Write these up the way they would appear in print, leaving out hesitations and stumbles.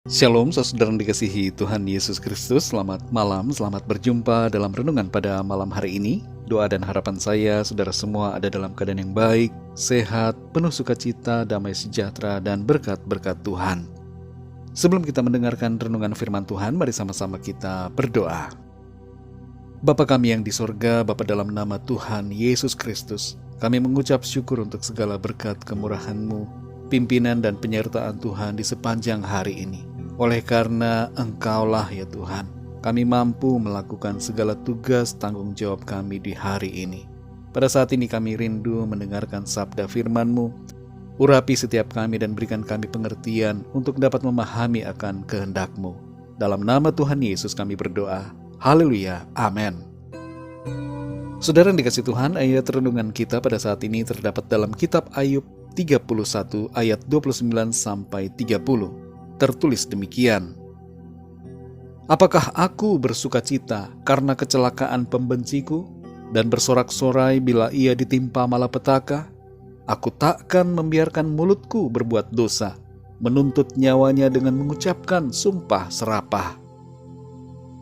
Shalom, saudara yang dikasihi Tuhan Yesus Kristus. Selamat malam, selamat berjumpa dalam renungan pada malam hari ini. Doa dan harapan saya, saudara semua ada dalam keadaan yang baik, sehat, penuh sukacita, damai sejahtera, dan berkat-berkat Tuhan. Sebelum kita mendengarkan renungan firman Tuhan, mari sama-sama kita berdoa. Bapa kami yang di sorga, Bapa dalam nama Tuhan Yesus Kristus, kami mengucap syukur untuk segala berkat kemurahan-Mu, pimpinan dan penyertaan Tuhan di sepanjang hari ini. Oleh karena Engkaulah ya Tuhan, kami mampu melakukan segala tugas tanggung jawab kami di hari ini. Pada saat ini kami rindu mendengarkan sabda firman-Mu. Urapi setiap kami dan berikan kami pengertian untuk dapat memahami akan kehendak-Mu. Dalam nama Tuhan Yesus kami berdoa. Haleluya, amin. Saudara yang dikasihi Tuhan, ayat renungan kita pada saat ini terdapat dalam kitab Ayub 31 ayat 29 sampai 30. Tertulis demikian. Apakah aku bersukacita karena kecelakaan pembenciku dan bersorak-sorai bila ia ditimpa malapetaka? Aku takkan membiarkan mulutku berbuat dosa, menuntut nyawanya dengan mengucapkan sumpah serapah.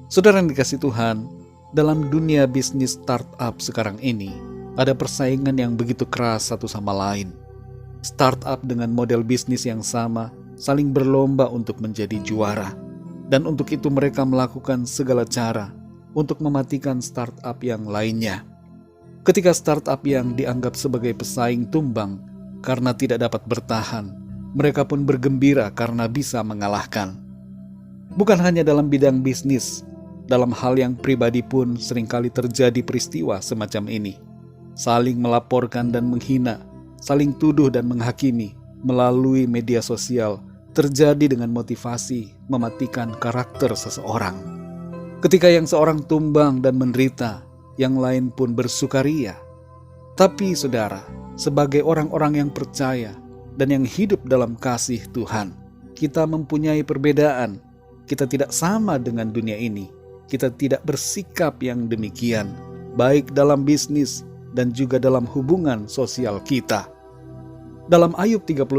Saudara yang dikasihi Tuhan, dalam dunia bisnis startup sekarang ini, ada persaingan yang begitu keras satu sama lain. Startup dengan model bisnis yang sama saling berlomba untuk menjadi juara, dan untuk itu mereka melakukan segala cara untuk mematikan startup yang lainnya. Ketika startup yang dianggap sebagai pesaing tumbang karena tidak dapat bertahan, mereka pun bergembira karena bisa mengalahkan. Bukan hanya dalam bidang bisnis, dalam hal yang pribadi pun seringkali terjadi peristiwa semacam ini. Saling melaporkan dan menghina, saling tuduh dan menghakimi melalui media sosial terjadi dengan motivasi mematikan karakter seseorang. Ketika yang seorang tumbang dan menderita, yang lain pun bersukaria. Tapi saudara, sebagai orang-orang yang percaya dan yang hidup dalam kasih Tuhan, kita mempunyai perbedaan. Kita tidak sama dengan dunia ini. Kita tidak bersikap yang demikian, baik dalam bisnis dan juga dalam hubungan sosial kita. Dalam Ayub 31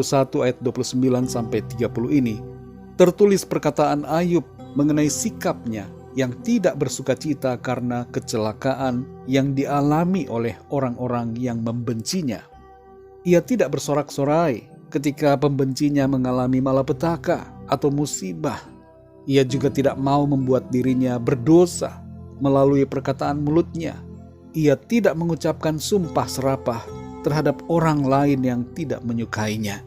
ayat 29 sampai 30 ini, tertulis perkataan Ayub mengenai sikapnya yang tidak bersukacita karena kecelakaan yang dialami oleh orang-orang yang membencinya. Ia tidak bersorak-sorai ketika pembencinya mengalami malapetaka atau musibah. Ia juga tidak mau membuat dirinya berdosa melalui perkataan mulutnya. Ia tidak mengucapkan sumpah serapah terhadap orang lain yang tidak menyukainya.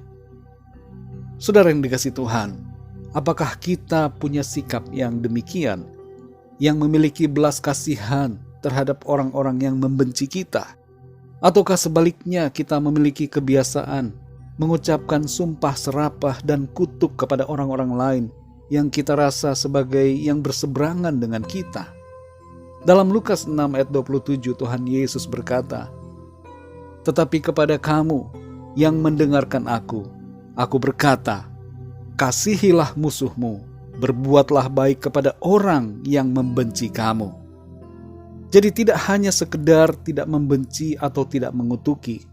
Saudara yang dikasihi Tuhan, apakah kita punya sikap yang demikian, yang memiliki belas kasihan terhadap orang-orang yang membenci kita? Ataukah sebaliknya kita memiliki kebiasaan mengucapkan sumpah serapah dan kutuk kepada orang-orang lain yang kita rasa sebagai yang berseberangan dengan kita? Dalam Lukas 6 ayat 27 Tuhan Yesus berkata, "Tetapi kepada kamu yang mendengarkan aku berkata, kasihilah musuhmu, berbuatlah baik kepada orang yang membenci kamu." Jadi tidak hanya sekedar tidak membenci atau tidak mengutuki.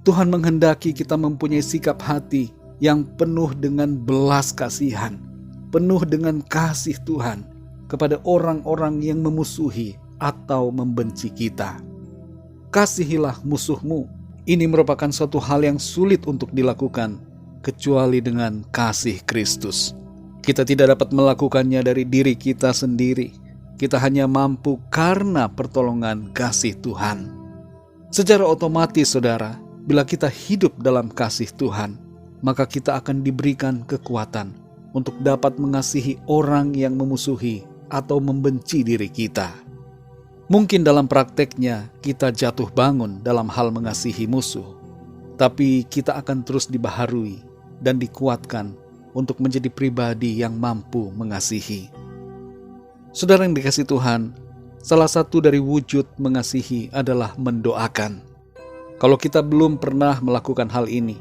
Tuhan menghendaki kita mempunyai sikap hati yang penuh dengan belas kasihan, penuh dengan kasih Tuhan kepada orang-orang yang memusuhi atau membenci kita. Kasihilah musuhmu. Ini merupakan suatu hal yang sulit untuk dilakukan kecuali dengan kasih Kristus. Kita tidak dapat melakukannya dari diri kita sendiri. Kita hanya mampu karena pertolongan kasih Tuhan. Secara otomatis saudara, bila kita hidup dalam kasih Tuhan, maka kita akan diberikan kekuatan untuk dapat mengasihi orang yang memusuhi atau membenci diri kita. Mungkin dalam prakteknya kita jatuh bangun dalam hal mengasihi musuh, tapi kita akan terus dibaharui dan dikuatkan untuk menjadi pribadi yang mampu mengasihi. Saudara yang dikasihi Tuhan, salah satu dari wujud mengasihi adalah mendoakan. Kalau kita belum pernah melakukan hal ini,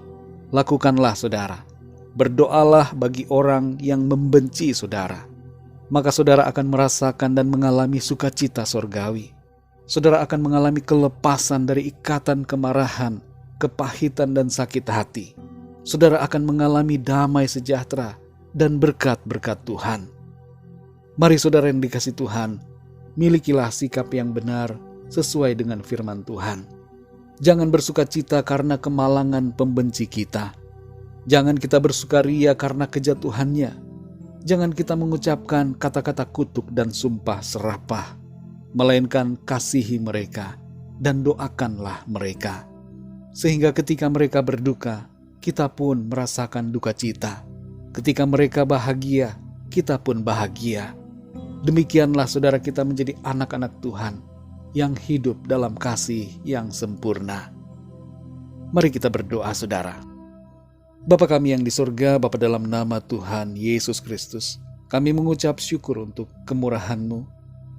lakukanlah saudara. Berdoalah bagi orang yang membenci saudara. Maka saudara akan merasakan dan mengalami sukacita sorgawi. Saudara akan mengalami kelepasan dari ikatan kemarahan, kepahitan dan sakit hati. Saudara akan mengalami damai sejahtera dan berkat-berkat Tuhan. Mari saudara yang dikasihi Tuhan, milikilah sikap yang benar sesuai dengan firman Tuhan. Jangan bersukacita karena kemalangan pembenci kita. Jangan kita bersukaria karena kejatuhannya. Jangan kita mengucapkan kata-kata kutuk dan sumpah serapah, melainkan kasihi mereka dan doakanlah mereka. Sehingga ketika mereka berduka, kita pun merasakan duka cita. Ketika mereka bahagia, kita pun bahagia. Demikianlah saudara kita menjadi anak-anak Tuhan yang hidup dalam kasih yang sempurna. Mari kita berdoa saudara. Bapa kami yang di surga, Bapa dalam nama Tuhan Yesus Kristus, kami mengucap syukur untuk kemurahan-Mu,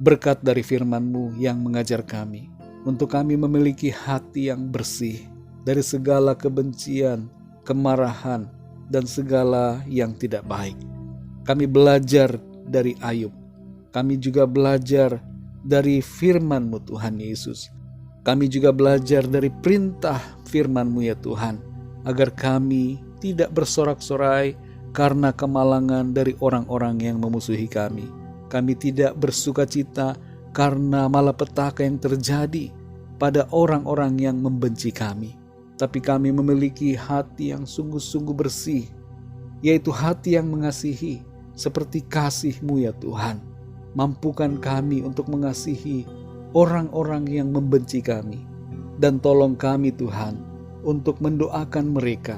berkat dari firman-Mu yang mengajar kami, untuk kami memiliki hati yang bersih dari segala kebencian, kemarahan, dan segala yang tidak baik. Kami belajar dari Ayub. Kami juga belajar dari firman-Mu Tuhan Yesus. Kami juga belajar dari perintah firman-Mu ya Tuhan, agar kami tidak bersorak-sorai karena kemalangan dari orang-orang yang memusuhi kami. Kami tidak bersukacita karena malapetaka yang terjadi pada orang-orang yang membenci kami. Tapi kami memiliki hati yang sungguh-sungguh bersih, yaitu hati yang mengasihi seperti kasih-Mu ya Tuhan. Mampukan kami untuk mengasihi orang-orang yang membenci kami. Dan tolong kami Tuhan untuk mendoakan mereka.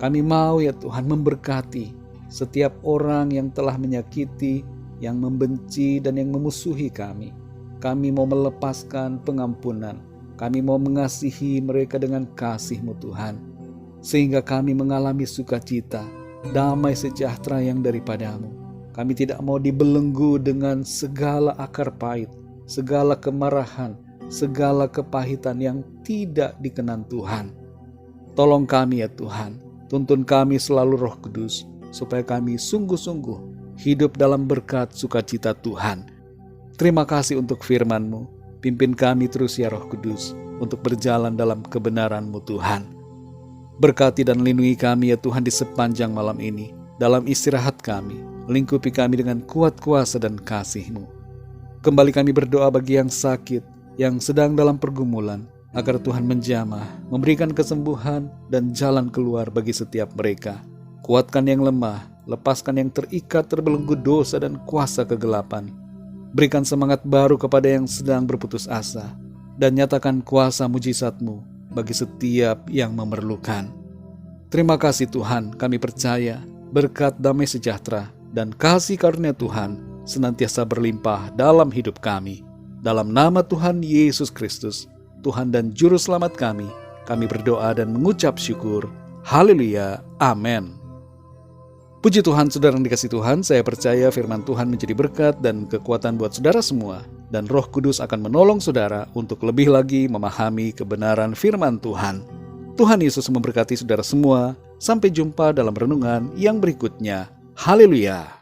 Kami mau ya Tuhan memberkati setiap orang yang telah menyakiti, yang membenci dan yang memusuhi kami. Kami mau melepaskan pengampunan. Kami mau mengasihi mereka dengan kasih-Mu Tuhan. Sehingga kami mengalami sukacita, damai sejahtera yang daripada-Mu. Kami tidak mau dibelenggu dengan segala akar pahit, segala kemarahan, segala kepahitan yang tidak dikenan Tuhan. Tolong kami ya Tuhan, tuntun kami selalu Roh Kudus, supaya kami sungguh-sungguh hidup dalam berkat sukacita Tuhan. Terima kasih untuk firman-Mu, pimpin kami terus ya Roh Kudus, untuk berjalan dalam kebenaran-Mu Tuhan. Berkati dan lindungi kami ya Tuhan di sepanjang malam ini, dalam istirahat kami. Lingkupi kami dengan kuat kuasa dan kasih-Mu. Kembali kami berdoa bagi yang sakit, yang sedang dalam pergumulan, agar Tuhan menjamah, memberikan kesembuhan dan jalan keluar bagi setiap mereka. Kuatkan yang lemah, lepaskan yang terikat terbelenggu dosa dan kuasa kegelapan. Berikan semangat baru kepada yang sedang berputus asa, dan nyatakan kuasa mujizat-Mu bagi setiap yang memerlukan. Terima kasih Tuhan, kami percaya berkat damai sejahtera dan kasih karunia Tuhan senantiasa berlimpah dalam hidup kami. Dalam nama Tuhan Yesus Kristus, Tuhan dan Juru Selamat kami berdoa dan mengucap syukur. Haleluya, amin. Puji Tuhan, saudara yang dikasihi Tuhan, saya percaya firman Tuhan menjadi berkat dan kekuatan buat saudara semua. Dan Roh Kudus akan menolong saudara untuk lebih lagi memahami kebenaran firman Tuhan. Tuhan Yesus memberkati saudara semua. Sampai jumpa dalam renungan yang berikutnya. Haleluya.